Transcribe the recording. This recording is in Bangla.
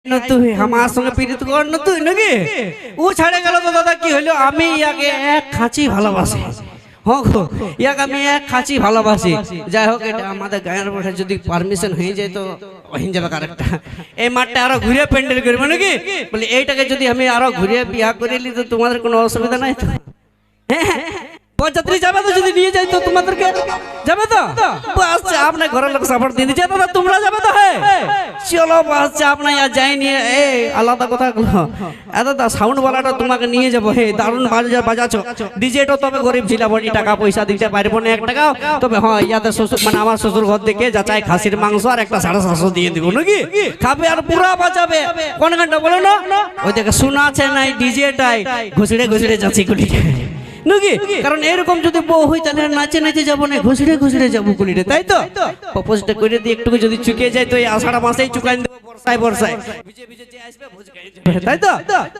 না তুই আমার সঙ্গে পীড়িত কর না তুই নাকি ও ছাড়ে গেল তো দাদা কি হলো আমি ইয়াকে এক খাঁচি ভালোবাসি হ্যাঁ গো ইয়াকে আমি এক খাঁচি ভালোবাসি যাই হোক এটা আমাদের গায়ের মধ্যে যদি পারমিশন হয়ে যায় তো হয়ে যাবে আরেকটা এই মাঠটা আরো ঘুরে প্যান্ডেল করবে নাকি বলে এইটাকে যদি আমি আরো ঘুরে বিয়া করে নিই তো তোমাদের কোনো অসুবিধা নাই তো হ্যাঁ পঁচাত্রি যাবে তো যদি নিয়ে যাই তো তোমাদেরকে যাবে তো বাস আপনার ঘরের লোক সাপোর্ট দিয়ে দিচ্ছে দাদা তোমরা যাবে তো হ্যাঁ চলো বাস আপনার আর যাই নিয়ে এই আলাদা কথা দাদা সাউন্ড ওয়ালাটা তোমাকে নিয়ে যাবো হে দারুণ বাজাচ্ছ ডিজেটো তবে গরিব ছিল বলি টাকা পয়সা দিতে পারবো না 1 টাকাও তবে হ্যাঁ ইয়াদের শ্বশুর মানে আমার শ্বশুর ঘর থেকে যা চাই খাসির মাংস আর একটা 750 দিয়ে দিব নাকি খাবে আর পুরা বাজাবে কোন ঘন্টা বলো না ওই দেখে শোনা আছে নাই ডিজেটাই ঘুষড়ে ঘুষড়ে যাচ্ছি কুলি নাকি কারণ এরকম যদি বউ হয় তাহলে নাচে নাচে যাবো না ঘুষড়ে ঘুষড়ে যাবো কুলিরে তাই তো প্রপোজটা করে দিয়ে একটু যদি চুকে যায় তো এই আষাঢ় মাসেই চুকাই দেবো বর্ষায় বর্ষায় ভিজে ভিজে যে আসবে ভোজ খাই তাই তো